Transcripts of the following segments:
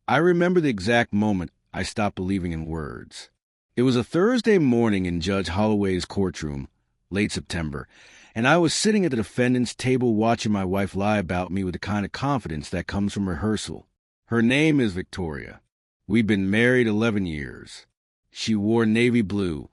I remember the exact moment I stopped believing in words. It was a Thursday morning in Judge Holloway's courtroom, late September, and I was sitting at the defendant's table watching my wife lie about me with the kind of confidence that comes from rehearsal. Her name is Victoria. We'd been married 11 years. She wore navy blue.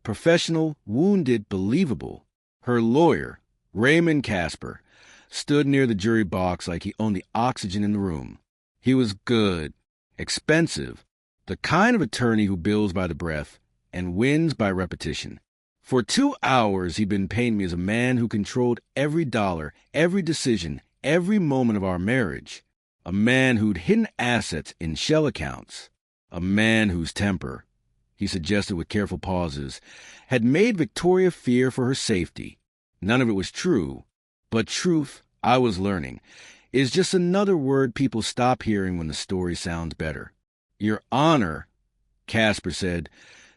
Professional, wounded, believable. Her lawyer, Raymond Kasper, stood near the jury box like he owned the oxygen in the room. He was good, expensive, the kind of attorney who bills by the breath and wins by repetition. For 2 hours he'd been paying me as a man who controlled every dollar, every decision, every moment of our marriage. A man who'd hidden assets in shell accounts. A man whose temper, he suggested with careful pauses, had made Victoria fear for her safety. None of it was true, but truth, I was learning, is just another word people stop hearing when the story sounds better. Your Honor, Kasper said,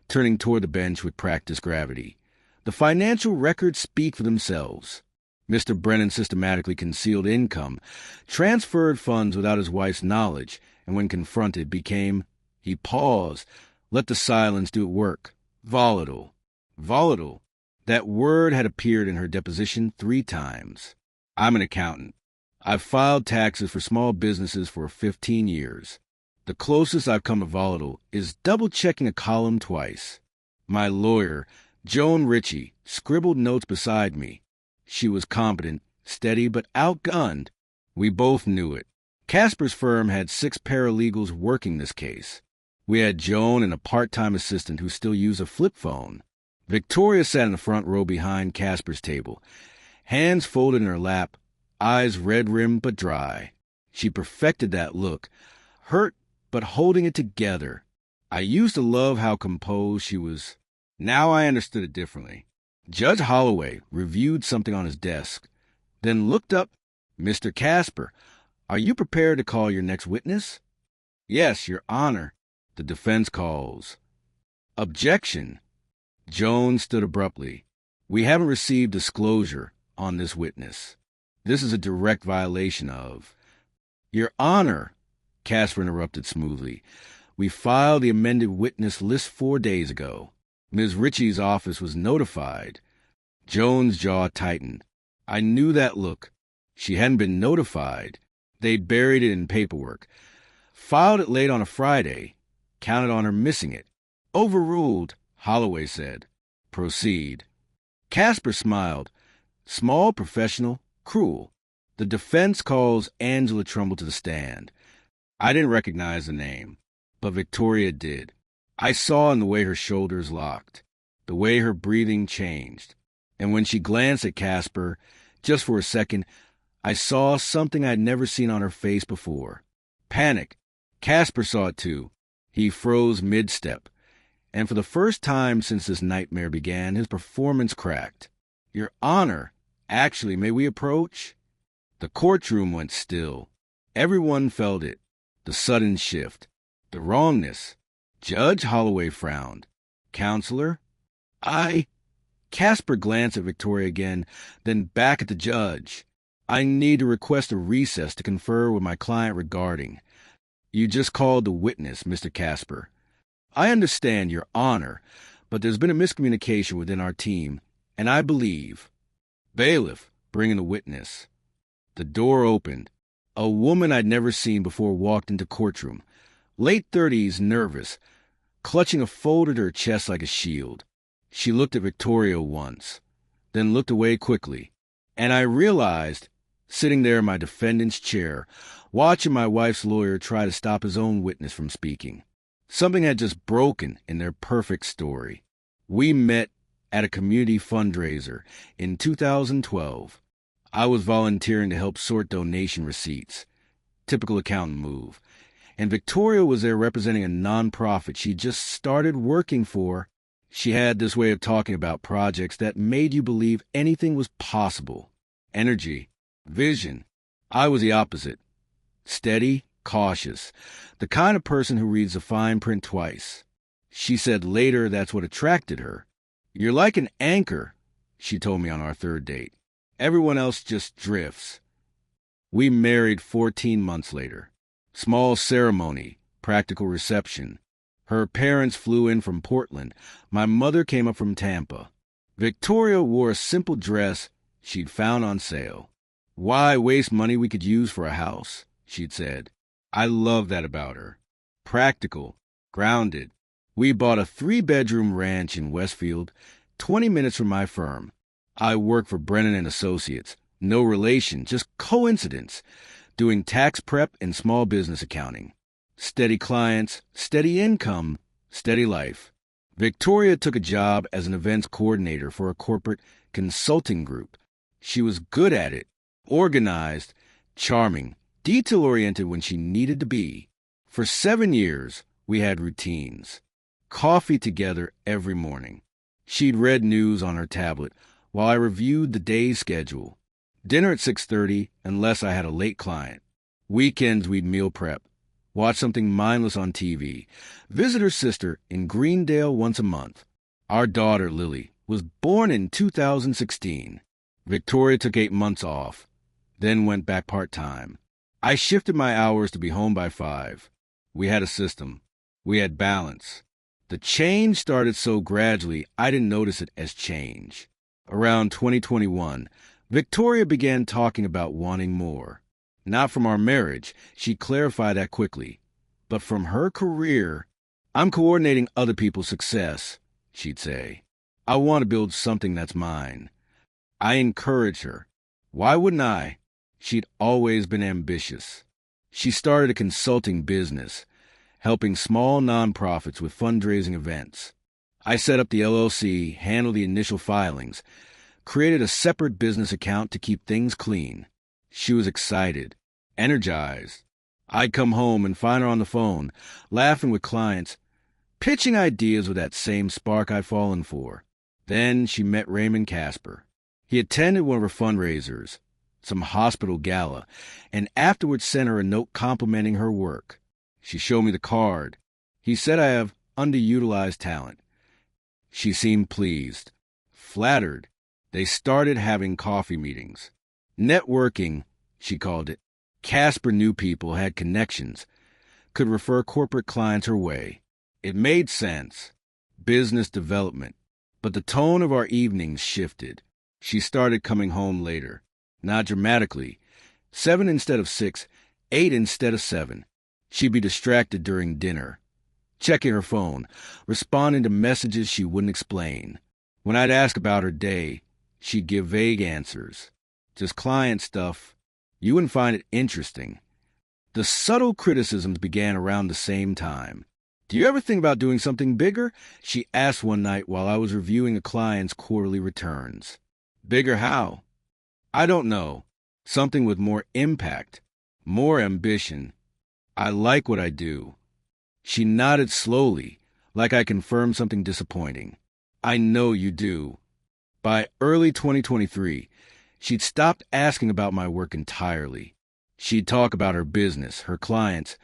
turning toward the bench with practiced gravity. The financial records speak for themselves. Mr. Brennan systematically concealed income, transferred funds without his wife's knowledge, and when confronted became, he paused, let the silence do work, volatile. Volatile. That word had appeared in her deposition 3 times. I'm an accountant. I've filed taxes for small businesses for 15 years. The closest I've come to volatile is double-checking a column twice. My lawyer, Joan Ritchie, scribbled notes beside me. She was competent, steady, but outgunned. We both knew it. Kasper's firm had 6 paralegals working this case. We had Joan and a part-time assistant who still used a flip phone. Victoria sat in the front row behind Kasper's table, hands folded in her lap, eyes red-rimmed but dry. She perfected that look, hurt but holding it together. I used to love how composed she was. Now I understood it differently. Judge Holloway reviewed something on his desk, then looked up. Mr. Kasper, are you prepared to call your next witness? Yes, Your Honor. The defense calls. Objection. Jones stood abruptly. We haven't received disclosure on this witness. This is a direct violation of... Your Honor, Kasper interrupted smoothly. We filed the amended witness list 4 days ago. Ms. Ritchie's office was notified. Jones' jaw tightened. I knew that look. She hadn't been notified. They'd buried it in paperwork. Filed it late on a Friday. Counted on her missing it. Overruled, Holloway said. Proceed. Kasper smiled. Small, professional, cruel. The defense calls Angela Trumbell to the stand. I didn't recognize the name, but Victoria did. I saw in the way her shoulders locked, the way her breathing changed. And when she glanced at Kasper, just for a second, I saw something I'd never seen on her face before. Panic. Kasper saw it too. He froze mid-step. And for the first time since this nightmare began, his performance cracked. Your Honor, actually, may we approach? The courtroom went still. Everyone felt it. The sudden shift. The wrongness. Judge Holloway frowned. Counselor? Kasper glanced at Victoria again, then back at the judge. I need to request a recess to confer with my client regarding. You just called the witness, Mr. Kasper. I understand, Your Honor, but there's been a miscommunication within our team, and I believe... Bailiff, bring in the witness. The door opened. A woman I'd never seen before walked into courtroom. Late 30s, nervous, clutching a fold at her chest like a shield. She looked at Victoria once, then looked away quickly, and I realized, sitting there in my defendant's chair, watching my wife's lawyer try to stop his own witness from speaking. Something had just broken in their perfect story. We met at a community fundraiser in 2012. I was volunteering to help sort donation receipts. Typical accountant move. And Victoria was there representing a nonprofit she just started working for. She had this way of talking about projects that made you believe anything was possible. Energy, vision. I was the opposite. Steady, cautious. The kind of person who reads the fine print twice. She said later that's what attracted her. You're like an anchor, she told me on our 3rd date. Everyone else just drifts. We married 14 months later. Small ceremony, practical reception. Her parents flew in from Portland. My mother came up from Tampa. Victoria wore a simple dress she'd found on sale. "Why waste money we could use for a house?" she'd said. I love that about her. Practical, grounded. We bought a 3-bedroom ranch in Westfield, 20 minutes from my firm. I work for Brennan and Associates. No relation, just coincidence. Doing tax prep and small business accounting. Steady clients, steady income, steady life. Victoria took a job as an events coordinator for a corporate consulting group. She was good at it, organized, charming, detail-oriented when she needed to be. For 7 years, we had routines. Coffee together every morning. She'd read news on her tablet while I reviewed the day's schedule. Dinner at 6:30 unless I had a late client. Weekends we'd meal prep. Watch something mindless on TV. Visit her sister in Greendale once a month. Our daughter, Lily, was born in 2016. Victoria took 8 months off, then went back part-time. I shifted my hours to be home by 5. We had a system. We had balance. The change started so gradually, I didn't notice it as change. Around 2021, Victoria began talking about wanting more. Not from our marriage, she clarified that quickly, but from her career. "I'm coordinating other people's success," she'd say. "I want to build something that's mine." I encouraged her. Why wouldn't I? She'd always been ambitious. She started a consulting business, helping small nonprofits with fundraising events. I set up the LLC, handled the initial filings, created a separate business account to keep things clean. She was excited, energized. I'd come home and find her on the phone, laughing with clients, pitching ideas with that same spark I'd fallen for. Then she met Raymond Kasper. He attended one of her fundraisers, some hospital gala, and afterwards sent her a note complimenting her work. She showed me the card. He said I have underutilized talent. She seemed pleased, flattered. They started having coffee meetings. Networking, she called it. Kasper knew people, had connections, could refer corporate clients her way. It made sense. Business development. But the tone of our evenings shifted. She started coming home later. Not dramatically. 7 instead of 6, 8 instead of 7. She'd be distracted during dinner, checking her phone, responding to messages she wouldn't explain. When I'd ask about her day, she'd give vague answers. Just client stuff. You wouldn't find it interesting. The subtle criticisms began around the same time. "Do you ever think about doing something bigger?" she asked one night while I was reviewing a client's quarterly returns. "Bigger how?" "I don't know. Something with more impact, more ambition. I like what I do." She nodded slowly, like I confirmed something disappointing. "I know you do." By early 2023, she'd stopped asking about my work entirely. She'd talk about her business, her clients,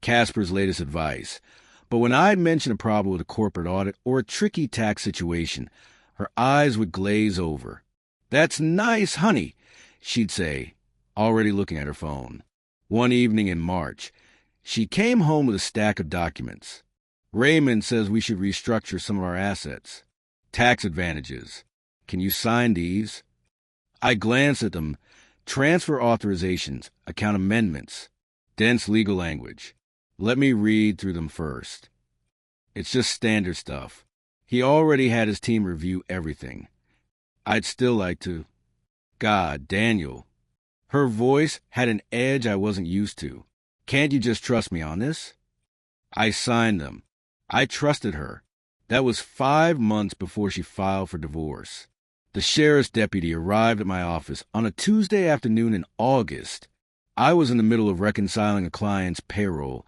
Kasper's latest advice. But when I'd mention a problem with a corporate audit or a tricky tax situation, her eyes would glaze over. "That's nice, honey," she'd say, already looking at her phone. One evening in March, she came home with a stack of documents. "Raymond says we should restructure some of our assets. Tax advantages. Can you sign these?" I glanced at them. Transfer authorizations, account amendments, dense legal language. Let me read through them first. It's just standard stuff. He already had his team review everything. I'd still like to. God, Daniel. Her voice had an edge I wasn't used to. "Can't you just trust me on this?" I signed them. I trusted her. That was 5 months before she filed for divorce. The sheriff's deputy arrived at my office on a Tuesday afternoon in August. I was in the middle of reconciling a client's payroll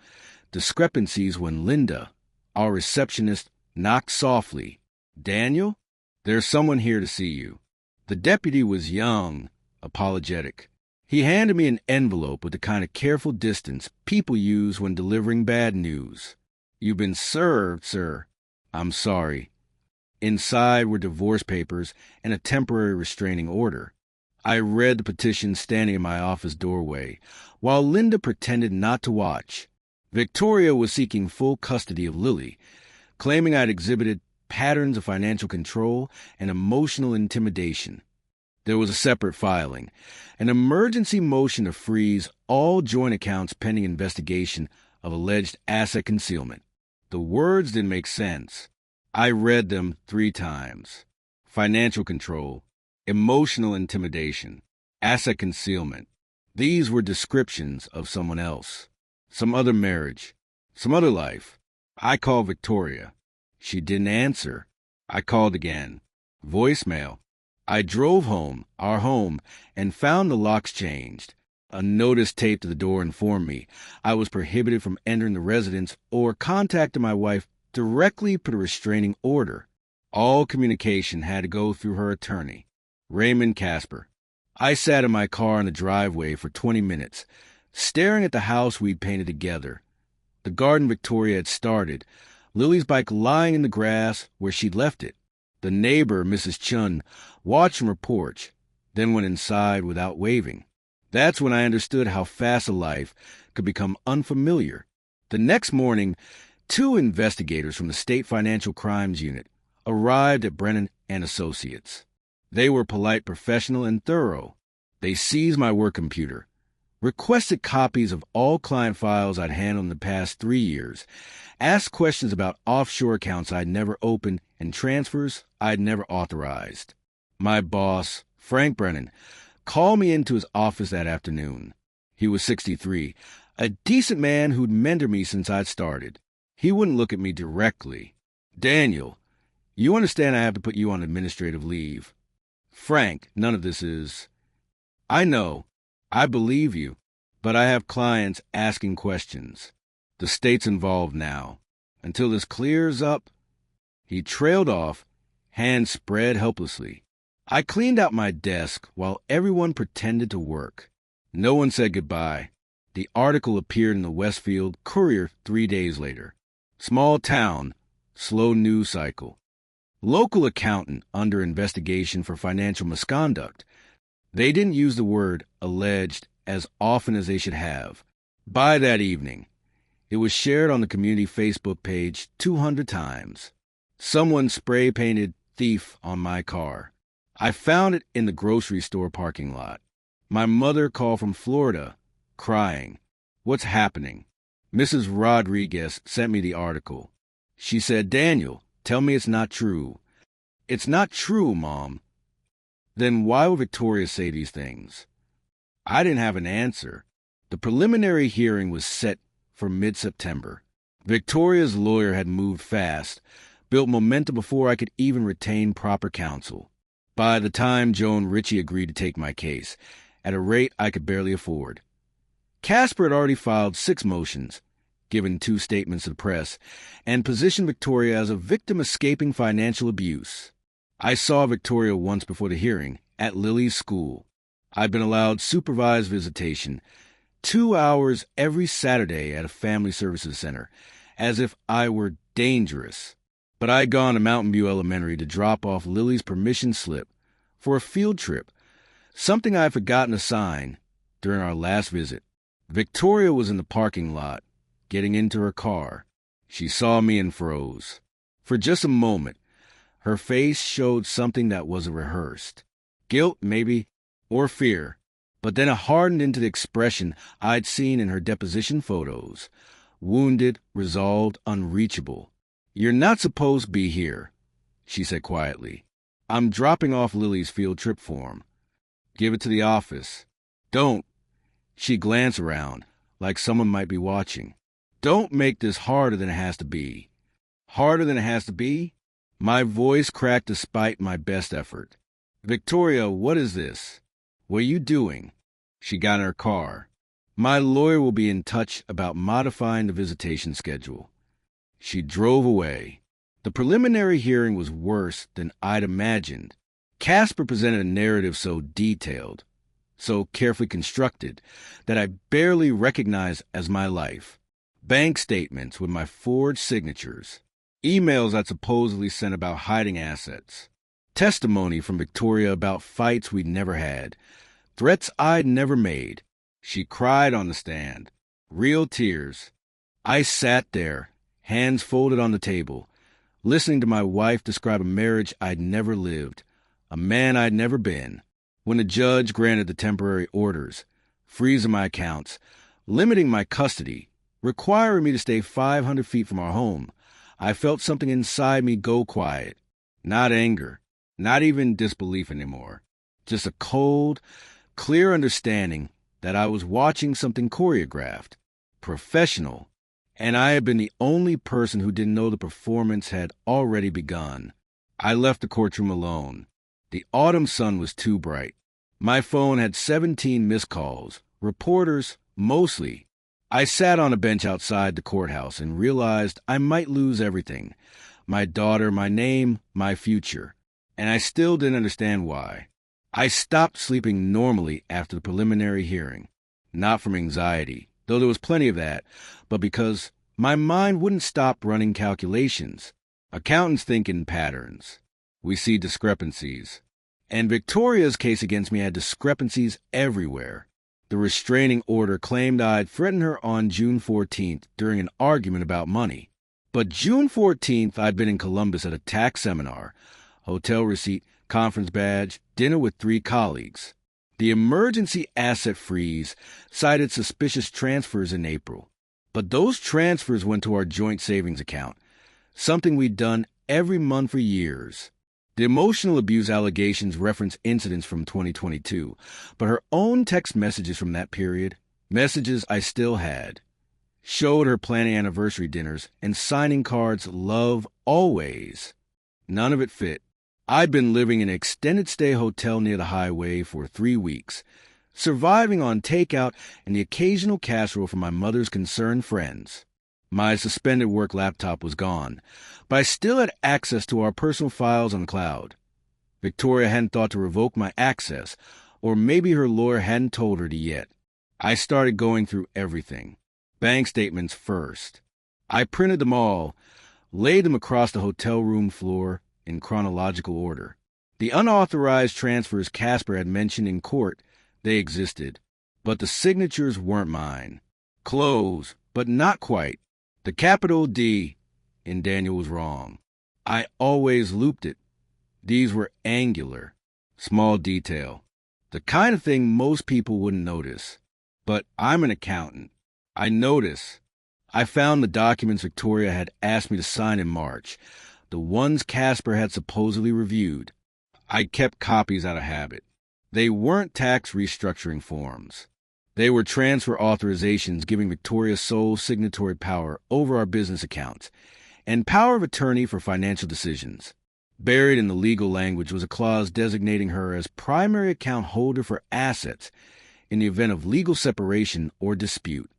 discrepancies when Linda, our receptionist, knocked softly. "Daniel, there's someone here to see you." The deputy was young, apologetic. He handed me an envelope with the kind of careful distance people use when delivering bad news. "You've been served, sir." "I'm sorry." Inside were divorce papers and a temporary restraining order. I read the petition standing in my office doorway, while Linda pretended not to watch. Victoria was seeking full custody of Lily, claiming I'd exhibited patterns of financial control and emotional intimidation. There was a separate filing, an emergency motion to freeze all joint accounts pending investigation of alleged asset concealment. The words didn't make sense. I read them 3 times. Financial control, emotional intimidation, asset concealment. These were descriptions of someone else, some other marriage, some other life. I called Victoria. She didn't answer. I called again. Voicemail. I drove home, our home, and found the locks changed. A notice taped to the door informed me I was prohibited from entering the residence or contacting my wife directly, put a restraining order. All communication had to go through her attorney, Raymond Kasper. I sat in my car in the driveway for 20 minutes, staring at the house we'd painted together. The garden Victoria had started, Lily's bike lying in the grass where she'd left it. The neighbor, Mrs. Chun, watched from her porch, then went inside without waving. That's when I understood how fast a life could become unfamiliar. The next morning, 2 investigators from the State Financial Crimes Unit arrived at Brennan and Associates. They were polite, professional, and thorough. They seized my work computer, requested copies of all client files I'd handled in the past 3 years, asked questions about offshore accounts I'd never opened and transfers I'd never authorized. My boss, Frank Brennan, called me into his office that afternoon. He was 63, a decent man who'd mentored me since I'd started. He wouldn't look at me directly. "Daniel, you understand I have to put you on administrative leave." "Frank, none of this is—" "I know. I believe you. But I have clients asking questions. The state's involved now. Until this clears up—" He trailed off, hands spread helplessly. I cleaned out my desk while everyone pretended to work. No one said goodbye. The article appeared in the Westfield Courier 3 days later. Small town, slow news cycle. Local accountant under investigation for financial misconduct. They didn't use the word alleged as often as they should have. By that evening, it was shared on the community Facebook page 200 times. Someone spray-painted thief on my car. I found it in the grocery store parking lot. My mother called from Florida, crying. "What's happening?" Mrs. Rodriguez sent me the article. She said, "Daniel, tell me it's not true." "It's not true, Mom." Then why would Victoria say these things? I didn't have an answer. The preliminary hearing was set for mid-September. Victoria's lawyer had moved fast, built momentum before I could even retain proper counsel. By the time Joan Ritchie agreed to take my case, at a rate I could barely afford. Kasper had already filed 6 motions, given 2 statements to the press, and positioned Victoria as a victim escaping financial abuse. I saw Victoria once before the hearing, at Lily's school. I'd been allowed supervised visitation, 2 hours every Saturday at a family services center, as if I were dangerous. But I'd gone to Mountain View Elementary to drop off Lily's permission slip for a field trip, something I had forgotten to sign during our last visit. Victoria was in the parking lot, getting into her car. She saw me and froze. For just a moment, her face showed something that wasn't rehearsed. Guilt, maybe, or fear. But then it hardened into the expression I'd seen in her deposition photos. Wounded, resolved, unreachable. "You're not supposed to be here," she said quietly. "I'm dropping off Lily's field trip form. Give it to the office." "Don't." She glanced around, like someone might be watching. "Don't make this harder than it has to be." "Harder than it has to be?" My voice cracked despite my best effort. "Victoria, what is this? What are you doing?" She got in her car. "My lawyer will be in touch about modifying the visitation schedule." She drove away. The preliminary hearing was worse than I'd imagined. Kasper presented a narrative so detailed, so carefully constructed, that I barely recognized as my life. Bank statements with my forged signatures. Emails I'd supposedly sent about hiding assets. Testimony from Victoria about fights we'd never had. Threats I'd never made. She cried on the stand. Real tears. I sat there, hands folded on the table, listening to my wife describe a marriage I'd never lived, a man I'd never been, when the judge granted the temporary orders, freezing my accounts, limiting my custody, requiring me to stay 500 feet from our home. I felt something inside me go quiet. Not anger, not even disbelief anymore. Just a cold, clear understanding that I was watching something choreographed, professional, and I had been the only person who didn't know the performance had already begun. I left the courtroom alone. The autumn sun was too bright. My phone had 17 missed calls, reporters, mostly. I sat on a bench outside the courthouse and realized I might lose everything. My daughter, my name, my future. And I still didn't understand why. I stopped sleeping normally after the preliminary hearing. Not from anxiety, though there was plenty of that, but because my mind wouldn't stop running calculations. Accountants think in patterns. We see discrepancies. And Victoria's case against me had discrepancies everywhere. The restraining order claimed I'd threatened her on June 14th during an argument about money. But June 14th, I'd been in Columbus at a tax seminar, hotel receipt, conference badge, dinner with 3 colleagues. The emergency asset freeze cited suspicious transfers in April. But those transfers went to our joint savings account, something we'd done every month for years. The emotional abuse allegations reference incidents from 2022, but her own text messages from that period, messages I still had, showed her planning anniversary dinners and signing cards, love, always. None of it fit. I'd been living in an extended stay hotel near the highway for 3 weeks, surviving on takeout and the occasional casserole from my mother's concerned friends. My suspended work laptop was gone, but I still had access to our personal files on the cloud. Victoria hadn't thought to revoke my access, or maybe her lawyer hadn't told her to yet. I started going through everything. Bank statements first. I printed them all, laid them across the hotel room floor in chronological order. The unauthorized transfers Kasper had mentioned in court, they existed, but the signatures weren't mine. Close, but not quite. The capital D in Daniel was wrong. I always looped it. These were angular, small detail, the kind of thing most people wouldn't notice. But I'm an accountant. I notice. I found the documents Victoria had asked me to sign in March, the ones Kasper had supposedly reviewed. I kept copies out of habit. They weren't tax restructuring forms. They were transfer authorizations giving Victoria sole signatory power over our business accounts and power of attorney for financial decisions. Buried in the legal language was a clause designating her as primary account holder for assets in the event of legal separation or dispute.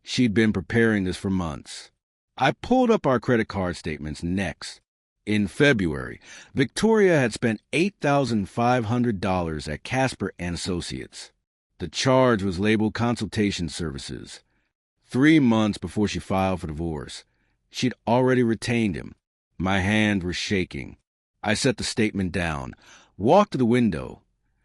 She'd been preparing this for months. I pulled up our credit card statements next. In February, Victoria had spent $8,500 at Kasper and Associates. The charge was labeled consultation services. 3 months before she filed for divorce, she'd already retained him. My hands were shaking. I set the statement down, walked to the window,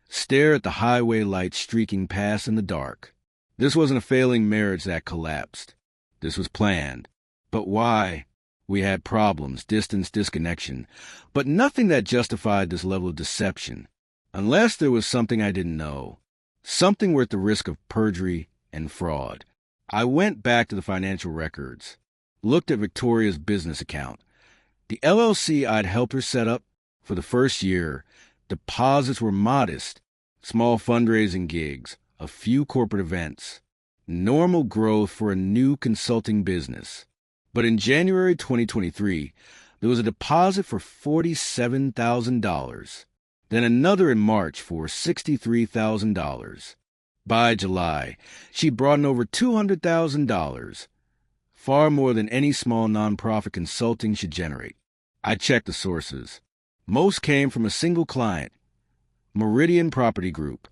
stared at the highway lights streaking past in the dark. This wasn't a failing marriage that collapsed. This was planned. But why? We had problems, distance, disconnection, but nothing that justified this level of deception, unless there was something I didn't know. Something worth the risk of perjury and fraud. I went back to the financial records, looked at Victoria's business account. The LLC I'd helped her set up for the first year, deposits were modest, small fundraising gigs, a few corporate events, normal growth for a new consulting business. But in January 2023, there was a deposit for $47,000. Then another in March for $63,000. By July, she'd brought in over $200,000, far more than any small nonprofit consulting should generate. I checked the sources. Most came from a single client, Meridian Property Group.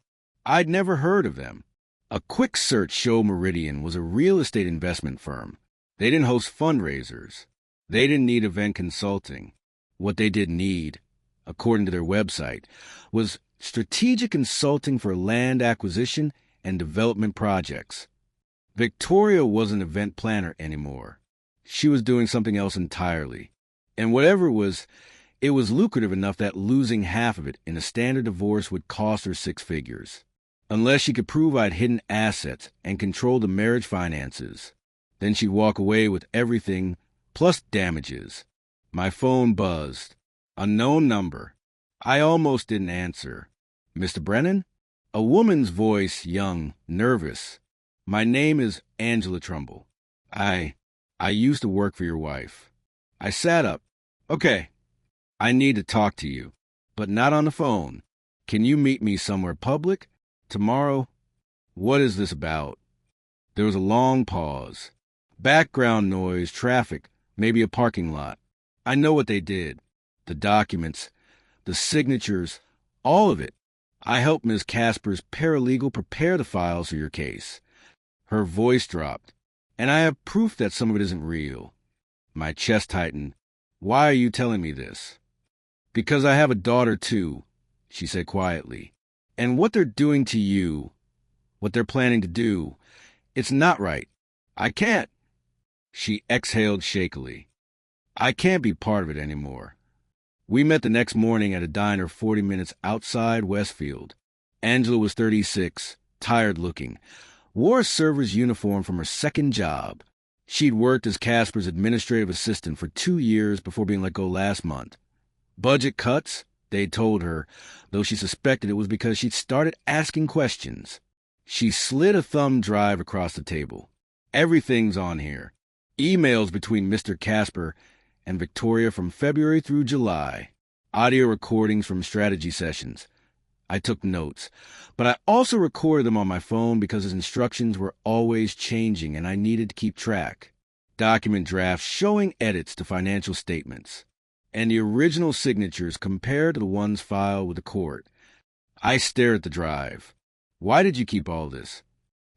I'd never heard of them. A quick search showed Meridian was a real estate investment firm. They didn't host fundraisers. They didn't need event consulting. What they did need, according to their website, was strategic consulting for land acquisition and development projects. Victoria wasn't an event planner anymore. She was doing something else entirely. And whatever it was lucrative enough that losing half of it in a standard divorce would cost her 6 figures. Unless she could prove I'd hidden assets and controlled the marriage finances. Then she'd walk away with everything, plus damages. My phone buzzed. Unknown number. I almost didn't answer. Mr. Brennan? A woman's voice, young, nervous. My name is Angela Trumbell. I used to work for your wife. I sat up. Okay. I need to talk to you, but not on the phone. Can you meet me somewhere public? Tomorrow? What is this about? There was a long pause. Background noise, traffic, maybe a parking lot. I know what they did. The documents, the signatures, all of it. I helped Ms. Kasper's paralegal prepare the files for your case. Her voice dropped, and I have proof that some of it isn't real. My chest tightened. Why are you telling me this? Because I have a daughter, too, she said quietly. And what they're doing to you, what they're planning to do, it's not right. I can't. She exhaled shakily. I can't be part of it anymore. We met the next morning at a diner 40 minutes outside Westfield. Angela was 36, tired-looking, wore a server's uniform from her second job. She'd worked as Kasper's administrative assistant for 2 years before being let go last month. Budget cuts, they'd told her, though she suspected it was because she'd started asking questions. She slid a thumb drive across the table. Everything's on here. Emails between Mr. Kasper and Victoria from February through July. Audio recordings from strategy sessions. I took notes, but I also recorded them on my phone because his instructions were always changing and I needed to keep track. Document drafts showing edits to financial statements, and the original signatures compared to the ones filed with the court. I stared at the drive. Why did you keep all this?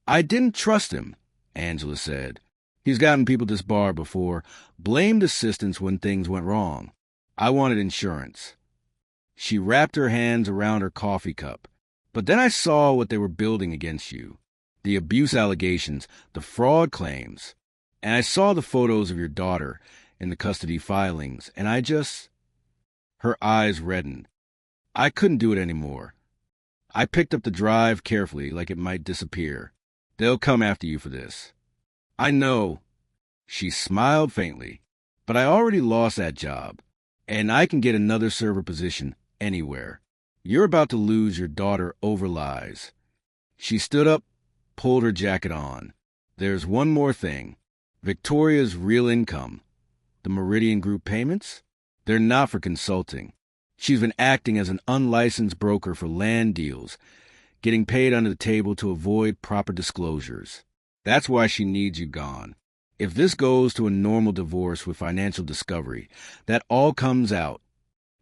I didn't trust him, Angela said. He's gotten people disbarred before, blamed assistants when things went wrong. I wanted insurance. She wrapped her hands around her coffee cup. But then I saw what they were building against you. The abuse allegations, the fraud claims. And I saw the photos of your daughter in the custody filings, and Her eyes reddened. I couldn't do it anymore. I picked up the drive carefully, like it might disappear. They'll come after you for this. I know. She smiled faintly. But I already lost that job, and I can get another server position anywhere. You're about to lose your daughter over lies. She stood up, pulled her jacket on. There's one more thing. Victoria's real income. The Meridian Group payments? They're not for consulting. She's been acting as an unlicensed broker for land deals, getting paid under the table to avoid proper disclosures. That's why she needs you gone. If this goes to a normal divorce with financial discovery, that all comes out.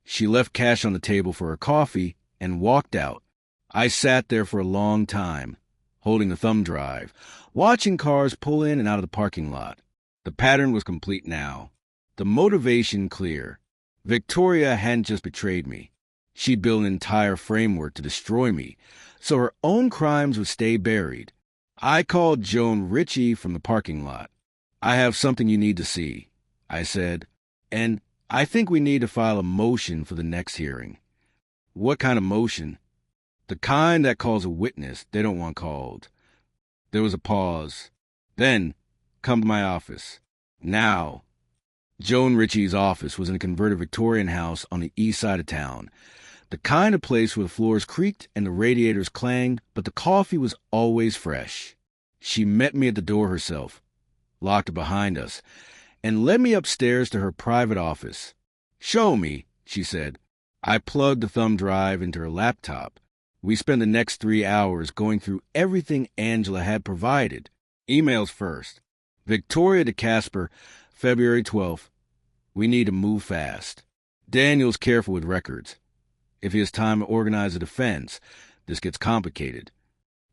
She left cash on the table for her coffee and walked out. I sat there for a long time, holding the thumb drive, watching cars pull in and out of the parking lot. The pattern was complete now. The motivation clear. Victoria hadn't just betrayed me. She'd built an entire framework to destroy me, so her own crimes would stay buried. I called Joan Ritchie from the parking lot. I have something you need to see, I said, and I think we need to file a motion for the next hearing. What kind of motion? The kind that calls a witness they don't want called. There was a pause. Then, come to my office. Now. Joan Ritchie's office was in a converted Victorian house on the east side of town. The kind of place where the floors creaked and the radiators clanged, but the coffee was always fresh. She met me at the door herself, locked it behind us, and led me upstairs to her private office. Show me, she said. I plugged the thumb drive into her laptop. We spent the next 3 hours going through everything Angela had provided. Emails first. Victoria to Kasper, February 12th. We need to move fast. Daniel's careful with records. If he has time to organize a defense, this gets complicated.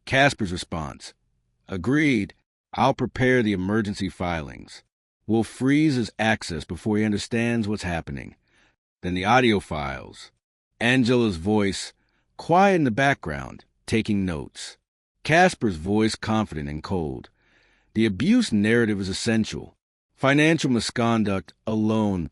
Kasper's response. Agreed. I'll prepare the emergency filings. We'll freeze his access before he understands what's happening. Then the audio files. Angela's voice, quiet in the background, taking notes. Kasper's voice confident and cold. The abuse narrative is essential. Financial misconduct alone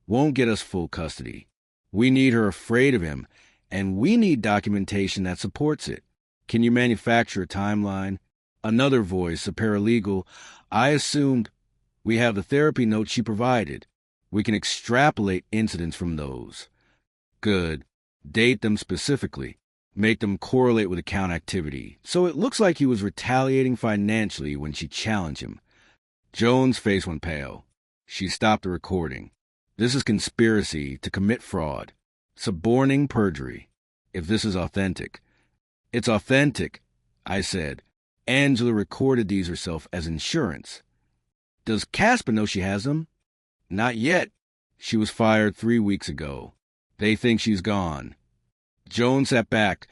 won't get us full custody. We need her afraid of him, and we need documentation that supports it. Can you manufacture a timeline? Another voice, a paralegal. I assumed we have the therapy notes she provided. We can extrapolate incidents from those. Good. Date them specifically. Make them correlate with account activity. So it looks like he was retaliating financially when she challenged him. Joan's face went pale. She stopped the recording. This is conspiracy to commit fraud. Suborning perjury. If this is authentic. It's authentic, I said. Angela recorded these herself as insurance. Does Kasper know she has them? Not yet. She was fired 3 weeks ago. They think she's gone. Joan sat back,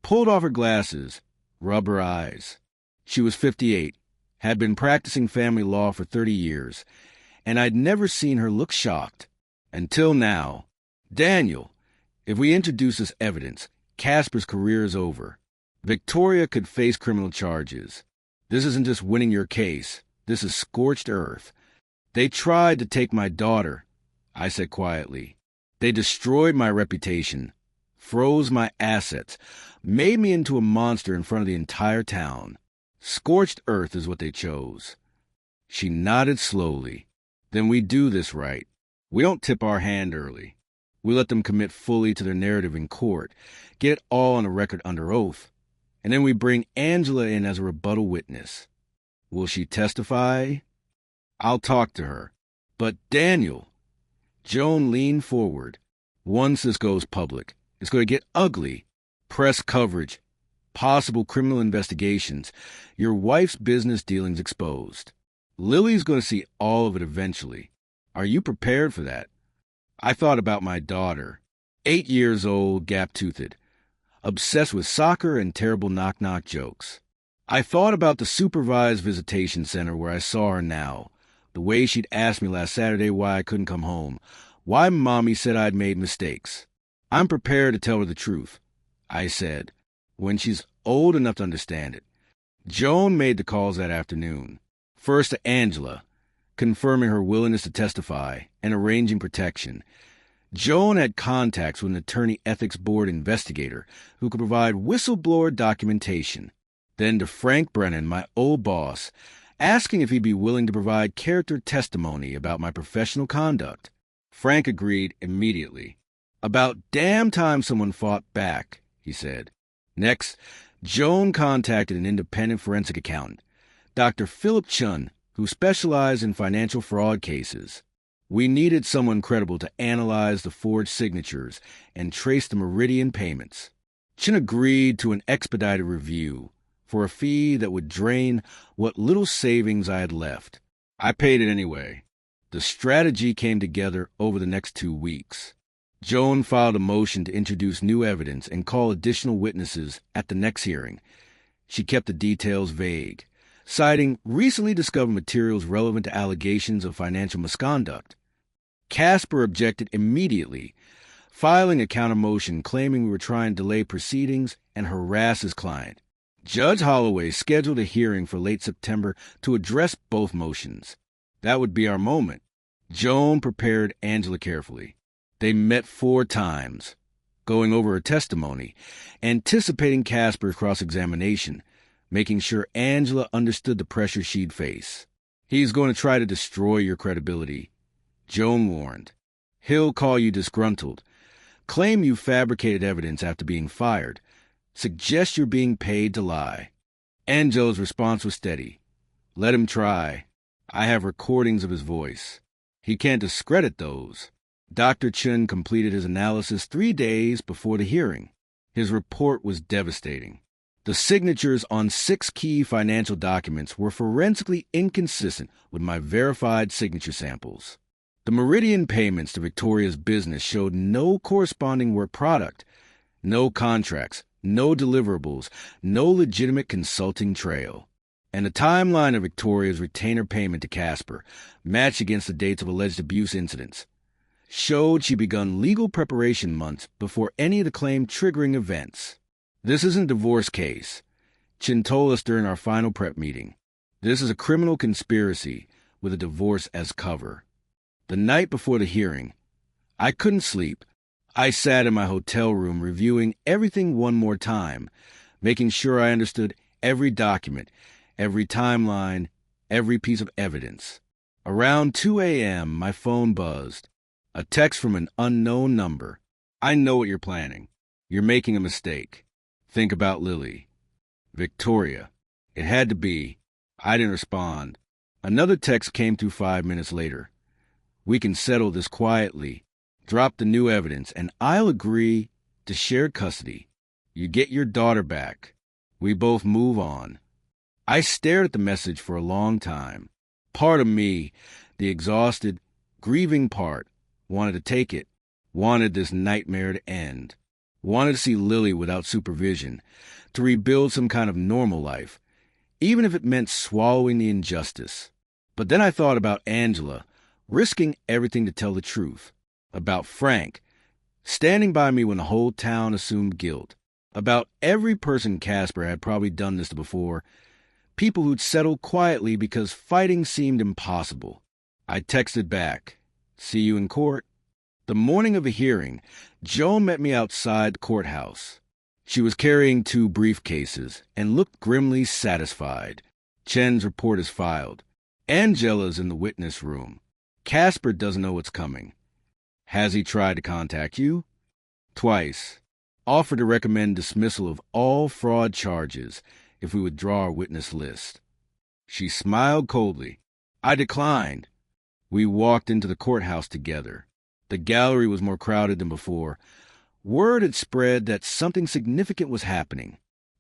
pulled off her glasses, rubbed her eyes. She was 58, had been practicing family law for 30 years, and I'd never seen her look shocked. Until now. Daniel, if we introduce this evidence, Kasper's career is over. Victoria could face criminal charges. This isn't just winning your case. This is scorched earth. They tried to take my daughter, I said quietly. They destroyed my reputation, froze my assets, made me into a monster in front of the entire town. Scorched earth is what they chose. She nodded slowly. Then we do this right. We don't tip our hand early. We let them commit fully to their narrative in court, get it all on the record under oath, and then we bring Angela in as a rebuttal witness. Will she testify? I'll talk to her. But Daniel... Joan leaned forward. Once this goes public, it's going to get ugly. Press coverage, possible criminal investigations, your wife's business dealings exposed. Lily's going to see all of it eventually. Are you prepared for that? I thought about my daughter, 8 years old, gap-toothed, obsessed with soccer and terrible knock-knock jokes. I thought about the supervised visitation center where I saw her now, the way she'd asked me last Saturday why I couldn't come home, why Mommy said I'd made mistakes. I'm prepared to tell her the truth, I said, when she's old enough to understand it. Joan made the calls that afternoon. First to Angela, confirming her willingness to testify and arranging protection. Joan had contacts with an attorney ethics board investigator who could provide whistleblower documentation. Then to Frank Brennan, my old boss, asking if he'd be willing to provide character testimony about my professional conduct. Frank agreed immediately. About damn time someone fought back, he said. Next, Joan contacted an independent forensic accountant, Dr. Philip Chun, who specialized in financial fraud cases. We needed someone credible to analyze the forged signatures and trace the meridian payments. Chun agreed to an expedited review for a fee that would drain what little savings I had left. I paid it anyway. The strategy came together over the next 2 weeks. Joan filed a motion to introduce new evidence and call additional witnesses at the next hearing. She kept the details vague, citing recently discovered materials relevant to allegations of financial misconduct. Kasper objected immediately, filing a counter-motion claiming we were trying to delay proceedings and harass his client. Judge Holloway scheduled a hearing for late September to address both motions. That would be our moment. Joan prepared Angela carefully. They met 4 times, going over her testimony, anticipating Kasper's cross-examination, making sure Angela understood the pressure she'd face. He's going to try to destroy your credibility, Joan warned. He'll call you disgruntled, claim you fabricated evidence after being fired, suggest you're being paid to lie. Angela's response was steady. Let him try. I have recordings of his voice. He can't discredit those. Dr. Chun completed his analysis 3 days before the hearing. His report was devastating. The signatures on 6 key financial documents were forensically inconsistent with my verified signature samples. The meridian payments to Victoria's business showed no corresponding work product, no contracts, no deliverables, no legitimate consulting trail. And the timeline of Victoria's retainer payment to Kasper, matched against the dates of alleged abuse incidents, showed she'd begun legal preparation months before any of the claimed triggering events. This isn't a divorce case, Chin told us during our final prep meeting. This is a criminal conspiracy with a divorce as cover. The night before the hearing, I couldn't sleep. I sat in my hotel room reviewing everything one more time, making sure I understood every document, every timeline, every piece of evidence. Around 2 a.m., my phone buzzed. A text from an unknown number. I know what you're planning. You're making a mistake. Think about Lily. Victoria. It had to be. I didn't respond. Another text came through 5 minutes later. We can settle this quietly. Drop the new evidence, and I'll agree to shared custody. You get your daughter back. We both move on. I stared at the message for a long time. Part of me, the exhausted, grieving part, wanted to take it, wanted this nightmare to end, wanted to see Lily without supervision, to rebuild some kind of normal life, even if it meant swallowing the injustice. But then I thought about Angela, risking everything to tell the truth, about Frank, standing by me when the whole town assumed guilt, about every person Kasper had probably done this to before, people who'd settled quietly because fighting seemed impossible. I texted back, "See you in court." The morning of the hearing, Joan met me outside the courthouse. She was carrying 2 briefcases and looked grimly satisfied. Chen's report is filed. Angela's in the witness room. Kasper doesn't know what's coming. Has he tried to contact you? Twice. Offered to recommend dismissal of all fraud charges if we would draw our witness list. She smiled coldly. I declined. We walked into the courthouse together. The gallery was more crowded than before. Word had spread that something significant was happening.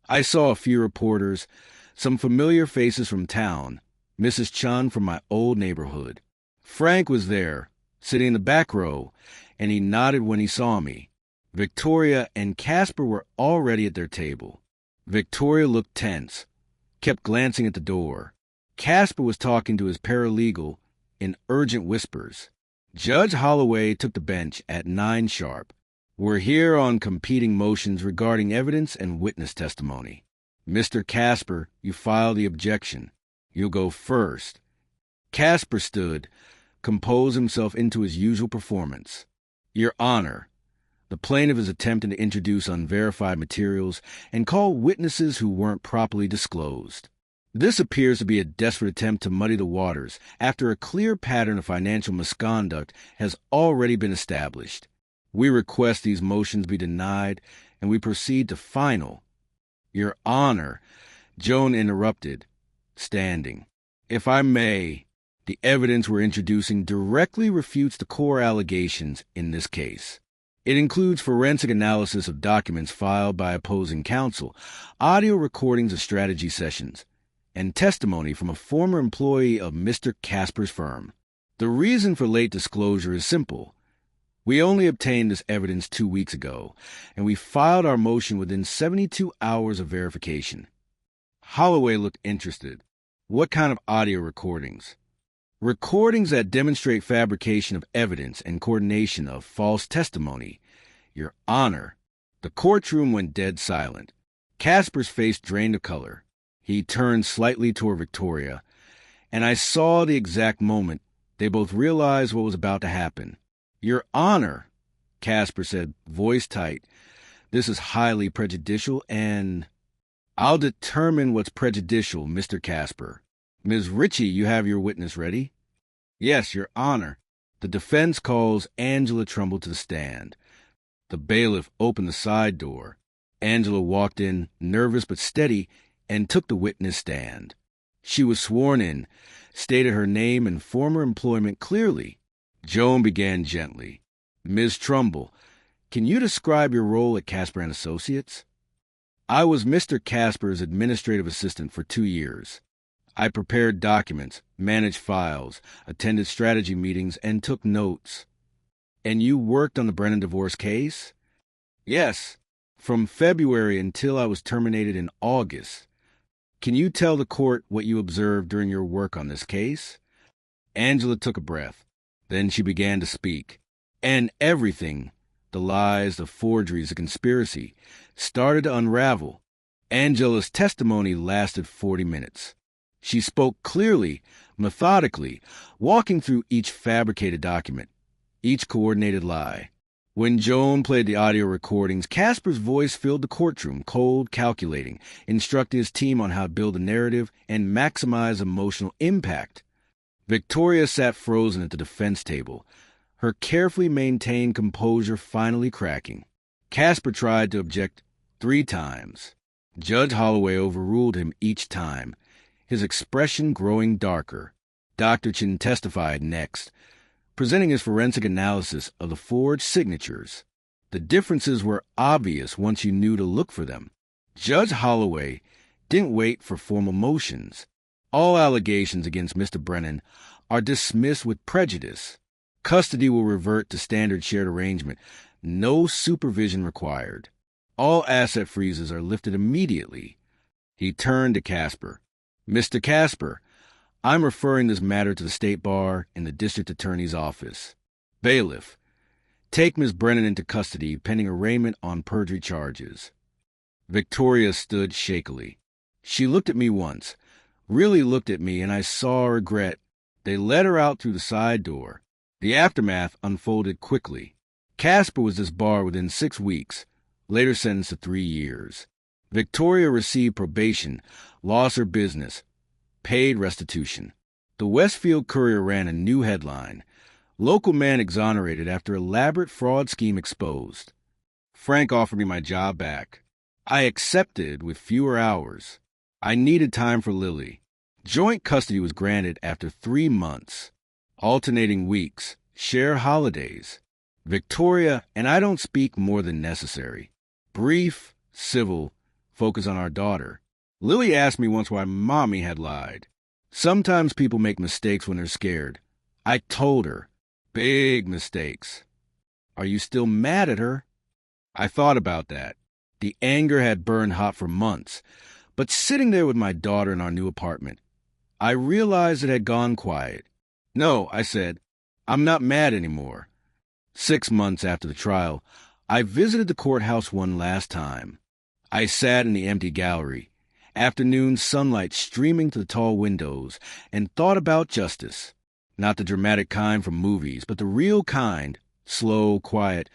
I saw a few reporters, some familiar faces from town, Mrs. Chun from my old neighborhood. Frank was there, sitting in the back row, and he nodded when he saw me. Victoria and Kasper were already at their table. Victoria looked tense, kept glancing at the door. Kasper was talking to his paralegal in urgent whispers. Judge Holloway took the bench at 9 sharp. We're here on competing motions regarding evidence and witness testimony. Mr. Kasper, you file the objection. You'll go first. Kasper stood, composed himself into his usual performance. Your Honor, the plaintiff is attempting to introduce unverified materials and call witnesses who weren't properly disclosed. This appears to be a desperate attempt to muddy the waters after a clear pattern of financial misconduct has already been established. We request these motions be denied, and we proceed to final. Your Honor, Joan interrupted, standing. If I may, the evidence we're introducing directly refutes the core allegations in this case. It includes forensic analysis of documents filed by opposing counsel, audio recordings of strategy sessions, and testimony from a former employee of Mr. Kasper's firm. The reason for late disclosure is simple. We only obtained this evidence 2 weeks ago, and we filed our motion within 72 hours of verification. Holloway looked interested. What kind of audio recordings? Recordings that demonstrate fabrication of evidence and coordination of false testimony. Your Honor. The courtroom went dead silent. Kasper's face drained of color. He turned slightly toward Victoria, and I saw the exact moment they both realized what was about to happen. Your Honor, Kasper said, voice tight, this is highly prejudicial, and I'll determine what's prejudicial, Mr. Kasper. Ms. Ritchie, you have your witness ready? Yes, Your Honor. The defense calls Angela Trumbell to the stand. The bailiff opened the side door. Angela walked in, nervous but steady, and took the witness stand. She was sworn in, stated her name and former employment clearly. Joan began gently. Ms. Trumbell, can you describe your role at Kasper and Associates? I was Mr. Kasper's administrative assistant for 2 years. I prepared documents, managed files, attended strategy meetings, and took notes. And you worked on the Brennan divorce case? Yes, from February until I was terminated in August. Can you tell the court what you observed during your work on this case? Angela took a breath. Then she began to speak. And everything, the lies, the forgeries, the conspiracy, started to unravel. Angela's testimony lasted 40 minutes. She spoke clearly, methodically, walking through each fabricated document, each coordinated lie. When Joan played the audio recordings, Kasper's voice filled the courtroom, cold, calculating, instructing his team on how to build a narrative and maximize emotional impact. Victoria sat frozen at the defense table, her carefully maintained composure finally cracking. Kasper tried to object 3 times. Judge Holloway overruled him each time, his expression growing darker. Dr. Chin testified next, presenting his forensic analysis of the forged signatures. The differences were obvious once you knew to look for them. Judge Holloway didn't wait for formal motions. All allegations against Mr. Brennan are dismissed with prejudice. Custody will revert to standard shared arrangement. No supervision required. All asset freezes are lifted immediately. He turned to Kasper. Mr. Kasper, I'm referring this matter to the State Bar and the District Attorney's Office. Bailiff, take Ms. Brennan into custody pending arraignment on perjury charges. Victoria stood shakily. She looked at me once, really looked at me, and I saw regret. They let her out through the side door. The aftermath unfolded quickly. Kasper was disbarred within 6 weeks, later sentenced to 3 years. Victoria received probation, lost her business, paid restitution. The Westfield Courier ran a new headline. Local man exonerated after elaborate fraud scheme exposed. Frank offered me my job back. I accepted with fewer hours. I needed time for Lily. Joint custody was granted after 3 months. Alternating weeks, share holidays. Victoria and I don't speak more than necessary. Brief, civil, focus on our daughter. Lily asked me once why Mommy had lied. Sometimes people make mistakes when they're scared. I told her. Big mistakes. Are you still mad at her? I thought about that. The anger had burned hot for months. But sitting there with my daughter in our new apartment, I realized it had gone quiet. No, I said, I'm not mad anymore. 6 months after the trial, I visited the courthouse one last time. I sat in the empty gallery, afternoon sunlight streaming through the tall windows, and thought about justice. Not the dramatic kind from movies, but the real kind, slow, quiet,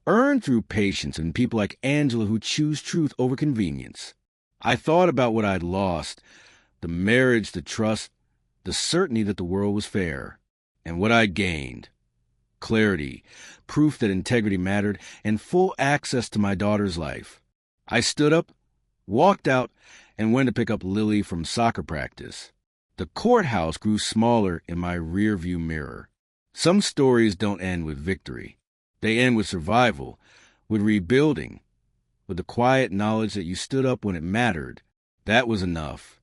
earned through patience and people like Angela who choose truth over convenience. I thought about what I'd lost, the marriage, the trust, the certainty that the world was fair, and what I'd gained. Clarity, proof that integrity mattered, and full access to my daughter's life. I stood up, walked out, and went to pick up Lily from soccer practice. The courthouse grew smaller in my rearview mirror. Some stories don't end with victory. They end with survival, with rebuilding, with the quiet knowledge that you stood up when it mattered. That was enough.